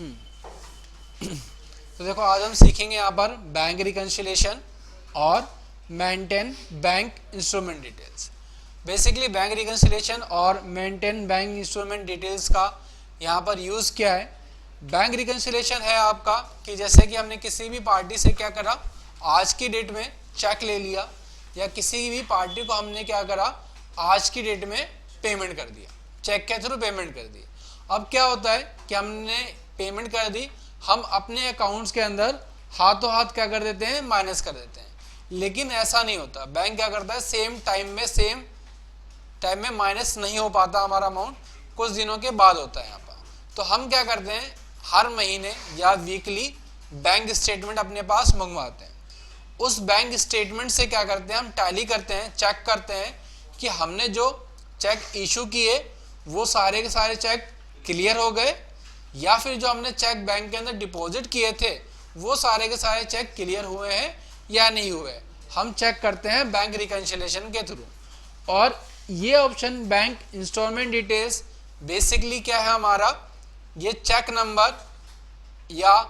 तो देखो आज हम सीखेंगे यहाँ पर बैंक रिकंसिलिएशन और maintain bank instrument details. Basically bank reconciliation और मेंटेन बैंक इंस्ट्रूमेंट डिटेल्स का यहाँ पर यूज़ क्या है। बैंक रिकंसिलिएशन है आपका कि जैसे कि हमने किसी भी पार्टी से क्या करा, आज की डेट में चेक ले लिया, या किसी भी पार्टी को हमने क्या करा, आज की डेट में पेमेंट कर दिया, चेक के थ्रू पेमेंट कर दी। अब क्या होता है कि हमने पेमेंट कर दी, हम अपने अकाउंट्स के अंदर हाथों हाथ क्या कर देते हैं, माइनस कर देते हैं। लेकिन ऐसा नहीं होता, बैंक क्या करता है, सेम टाइम में माइनस नहीं हो पाता हमारा अमाउंट, कुछ दिनों के बाद होता है यहाँ पर। तो हम क्या करते हैं, हर महीने या वीकली बैंक स्टेटमेंट अपने पास मंगवाते हैं। उस बैंक स्टेटमेंट से क्या करते हैं, हम टैली करते हैं, चेक करते हैं कि हमने जो चेक इशू किए वो सारे के सारे चेक क्लियर हो गए, या फिर जो हमने चेक बैंक के अंदर डिपॉजिट किए थे वो सारे के सारे चेक क्लियर हुए हैं या नहीं हुए। हम चेक करते हैं बैंक रिकंसिलिएशन के थ्रू। और ये option bank installment details basically क्या है हमारा, ये चेक नंबर या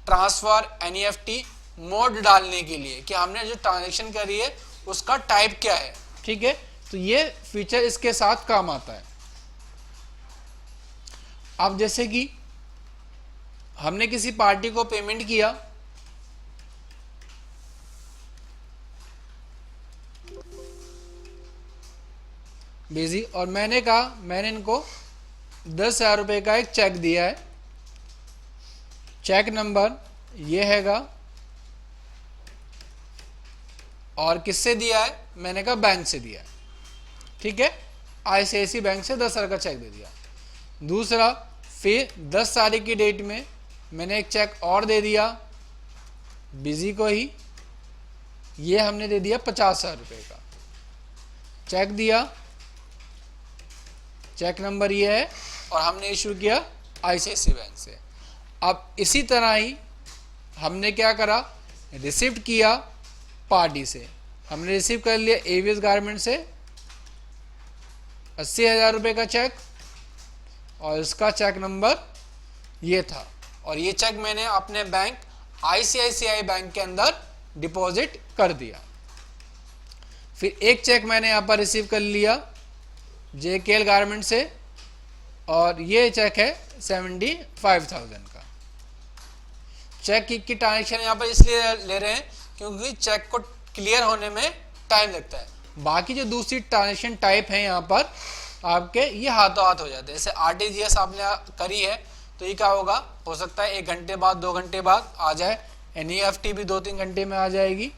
ट्रांसफर एनईएफटी मोड डालने के लिए कि हमने जो ट्रांजेक्शन करी है उसका टाइप क्या है। ठीक है, तो ये फीचर इसके साथ काम आता है। अब जैसे कि हमने किसी पार्टी को पेमेंट किया, बिजी, और मैंने कहा, मैंने इनको 10,000 रुपये का एक चेक दिया है, चेक नंबर ये हैगा, और किससे दिया है, मैंने कहा बैंक से दिया है। ठीक है, आईसीआईसी बैंक से 10,000 का चेक दे दिया। दूसरा, फिर 10 तारीख की डेट में मैंने एक चेक और दे दिया बिजी को ही, ये हमने दे दिया 50,000 रुपये का चेक दिया, चेक नंबर ये है, और हमने इशू किया आईसीआईसी बैंक से। अब इसी तरह ही हमने क्या करा, रिसिप्ट किया पार्टी से, हमने रिसीव कर लिया एवीएस गारमेंट से 80,000 रुपये का चेक, और इसका चेक नंबर ये था, और ये चेक मैंने अपने बैंक आईसीआईसीआई बैंक के अंदर डिपॉजिट कर दिया। फिर एक चेक मैंने यहाँ पर रिसीव कर लिया जेकेएल गारमेंट से, और ये चेक है 75,000 का। चेक की ट्रांजेक्शन यहाँ पर इसलिए ले रहे हैं क्योंकि चेक को क्लियर होने में टाइम लगता है। बाकी जो दूसरी ट्रांजेक्शन टाइप है यहाँ पर आपके, ये हाथों हाथ हो जाते हैं। जैसे आरटीजीएस आपने करी है तो ये क्या होगा, हो सकता है 1 घंटे बाद 2 घंटे बाद आ जाए, एनईएफटी भी 2-3 घंटे में आ जाएगी,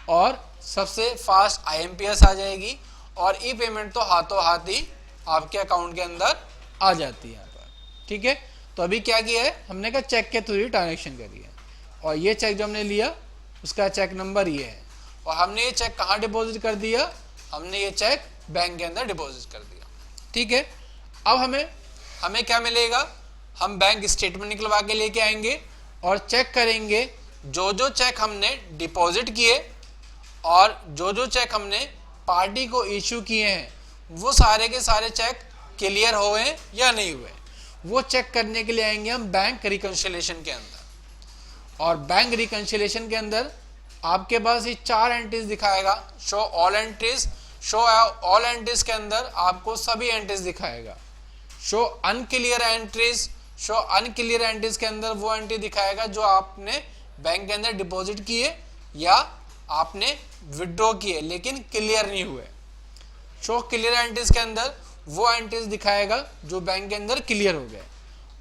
और सबसे फास्ट आईएमपीएस आ जाएगी, और ई पेमेंट तो हाथों हाथ ही आपके अकाउंट के अंदर आ जाती है यहाँ पर। ठीक है, तो अभी क्या किया है, हमने कहा चेक के थ्रू ही ट्रांजेक्शन करी है, और ये चेक जो हमने लिया उसका चेक नंबर ये है, और हमने ये चेक कहाँ डिपॉजिट कर दिया, हमने ये चेक बैंक के अंदर डिपॉजिट कर दिया। ठीक है, अब हमें क्या मिलेगा, हम बैंक स्टेटमेंट निकलवा के लेके आएंगे और चेक करेंगे जो जो चेक हमने डिपॉजिट किए और जो जो चेक हमने पार्टी को इशू किए हैं वो सारे के सारे चेक क्लियर हुए या नहीं हुए। वो चेक करने के लिए आएंगे हम बैंक रिकंसिलिएशन के अंदर, और बैंक रिकंसिलिएशन के अंदर आपके पास ये 4 एंट्रीज दिखाएगा, show all entries. Show all entries के अंदर आपको सभी एंट्रीज दिखाएगा। Show unclear entries, show unclear entries के अंदर वो एंट्री दिखाएगा जो आपने बैंक के अंदर डिपॉजिट किए या आपने विड्रॉ किए लेकिन क्लियर नहीं हुए। शो क्लियर एंट्रीज के अंदर वो एंट्रीज दिखाएगा जो बैंक के अंदर क्लियर हो गए।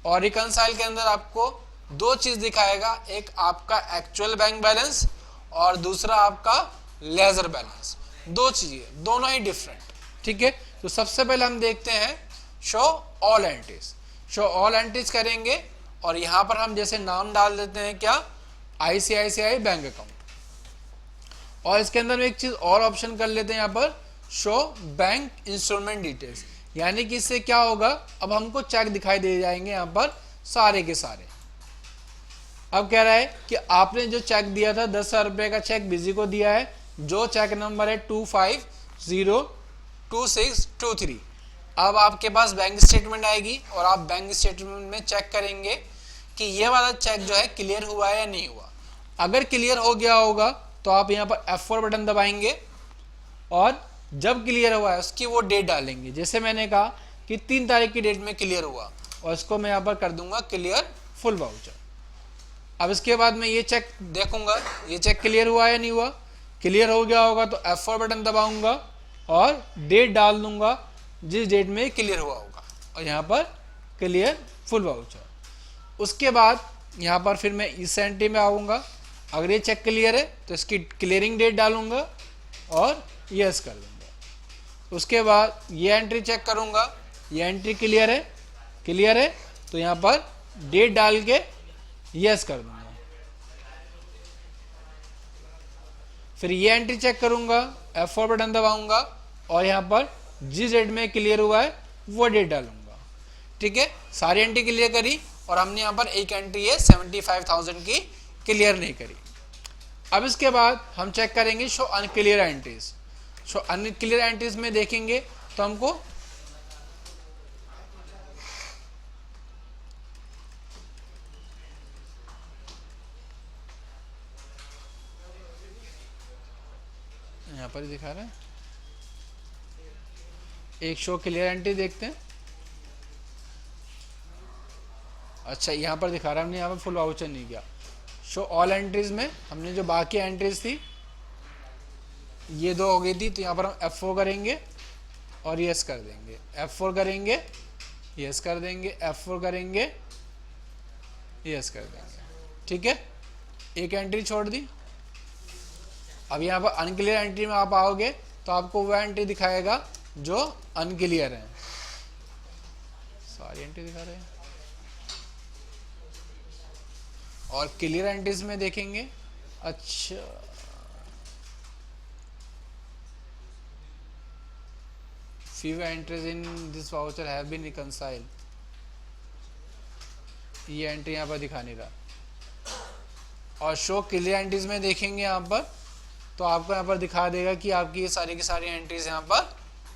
और रिकंसाइल के अंदर आपको 2 चीज दिखाएगा, एक आपका एक्चुअल बैंक बैलेंस और दूसरा आपका लेजर बैलेंस। 2 चीजें, दोनों ही डिफरेंट। ठीक है, तो सबसे पहले हम देखते हैं show all entries. Show all entries करेंगे और यहां पर हम जैसे नाम डाल देते हैं क्या, आईसीआईसीआई बैंक अकाउंट, और इसके अंदर एक चीज और ऑप्शन कर लेते हैं यहाँ पर, शो बैंक इंस्टॉलमेंट डिटेल्स। यानी कि इससे क्या होगा, अब हमको चेक दिखाई दे जाएंगे यहाँ पर सारे के सारे। अब कह रहा है कि आपने जो चेक दिया था 10,000 रुपये का चेक बिजी को दिया है, जो चेक नंबर है 25,026,23। अब आपके पास बैंक स्टेटमेंट आएगी और आप बैंक स्टेटमेंट में चेक करेंगे कि ये वाला चेक जो है क्लियर हुआ है या नहीं हुआ। अगर क्लियर हो गया होगा तो आप यहाँ पर F4 बटन दबाएंगे और जब क्लियर हुआ है उसकी वो डेट डालेंगे। जैसे मैंने कहा कि 3 तारीख की डेट में क्लियर हुआ और इसको मैं यहाँ पर कर दूंगा क्लियर फुल वाउचर। अब इसके बाद मैं ये चेक देखूंगा ये चेक क्लियर हुआ या नहीं हुआ। क्लियर हो गया होगा तो F4 बटन दबाऊंगा और डेट डाल दूंगा जिस डेट में क्लियर हुआ होगा और यहाँ पर क्लियर फुल वाउचर। उसके बाद यहाँ पर फिर मैं इस एंट्री में आऊँगा। अगर ये चेक क्लियर है तो इसकी क्लियरिंग डेट डालूंगा और यस कर दूंगा। उसके बाद ये एंट्री चेक करूंगा, ये एंट्री क्लियर है तो यहाँ पर डेट डाल के यस कर दूंगा। फिर ये एंट्री चेक करूंगा, F4 बटन दबाऊंगा और यहाँ पर जिस डेट में क्लियर हुआ है वो डेट डालूंगा। ठीक है, सारी एंट्री क्लियर करी और हमने यहाँ पर एक एंट्री है 75,000 की क्लियर नहीं करी। अब इसके बाद हम चेक करेंगे show unclear entries. Show unclear entries में देखेंगे तो हमको यहाँ पर ही दिखा रहे हैं, एक शो क्लियर एंट्री देखते हैं। अच्छा यहाँ पर दिखा रहा है, हमने यहाँ पर फुल वाउचर नहीं किया। शो ऑल एंट्रीज में हमने जो बाकी एंट्रीज थी ये 2 हो गई थी तो यहाँ पर हम F4 करेंगे और यस कर देंगे, F4 करेंगे यस कर देंगे, F4 करेंगे यस कर देंगे। ठीक है, एक एंट्री छोड़ दी। अब यहाँ पर अनक्लियर एंट्री में आप आओगे तो आपको वह एंट्री दिखाएगा जो अनक्लियर है। सारी एंट्री दिखा रहे हैं और क्लियर एंट्रीज में देखेंगे। अच्छा few entries in this voucher have been reconciled, ये एंट्री यहाँ पर दिखा नहीं रहा। और शो क्लियर एंट्रीज में देखेंगे यहाँ पर तो आपको यहाँ पर दिखा देगा कि आपकी ये सारी की सारी एंट्रीज यहाँ पर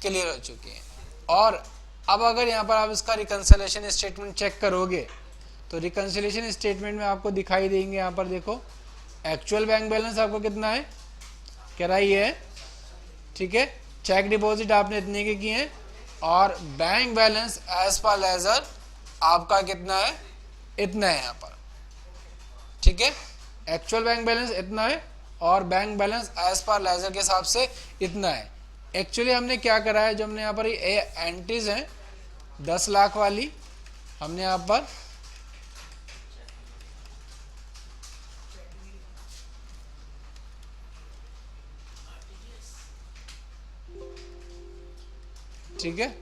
क्लियर हो चुकी हैं। और अब अगर यहाँ पर आप इसका रिकंसिलिएशन स्टेटमेंट चेक करोगे तो रिकंसिलिएशन स्टेटमेंट में आपको दिखाई देंगे, यहाँ पर देखो एक्चुअल बैंक बैलेंस आपको कितना है, कह रहा ये है। ठीक है, चेक डिपॉजिट आपने इतने के किए हैं और bank balance as per ledger आपका कितना है, इतना है यहाँ पर। ठीक है, एक्चुअल बैंक बैलेंस इतना है और bank balance as per ledger के हिसाब से इतना है। एक्चुअली हमने क्या करा है, जो हमने यहाँ पर एंट्रीज हैं 10 लाख वाली, हमने यहाँ पर ठीक है,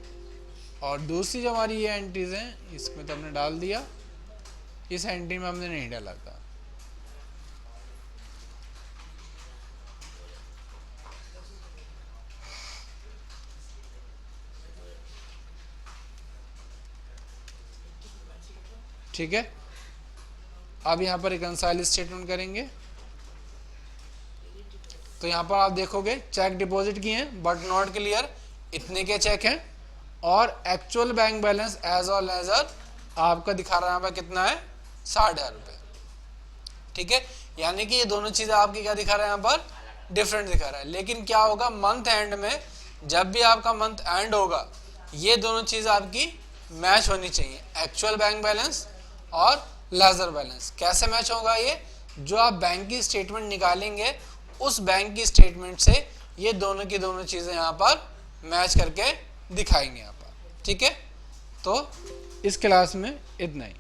और दूसरी जो हमारी ये एंट्रीज हैं इसमें तो हमने डाल दिया, इस एंट्री में हमने नहीं डाला था। ठीक है, अब यहाँ पर रिकंसाइल स्टेटमेंट करेंगे तो यहाँ पर आप देखोगे चेक डिपॉजिट किए हैं बट नॉट क्लियर, इतने के चेक हैं और actual bank balance as all ledger आपका दिखा रहा है यहाँ पर कितना है, 60,000 रुपये। ठीक है, यानी कि ये दोनों चीज़ें आपकी क्या दिखा रहा है, यहाँ पर डिफरेंट दिखा रहा है। लेकिन क्या होगा, मंथ एंड में जब भी आपका मंथ एंड होगा ये दोनों चीज़ें आपकी मैच होनी चाहिए, एक्चुअल बैंक बैलेंस और लेजर बैलेंस। कैसे मैच होगा ये, जो आप बैंक की स्टेटमेंट निकालेंगे उस बैंक की स्टेटमेंट से ये दोनों की दोनों चीज़ें यहाँ पर मैच करके दिखाएंगे यहाँ पर। ठीक है, तो इस क्लास में इतना ही।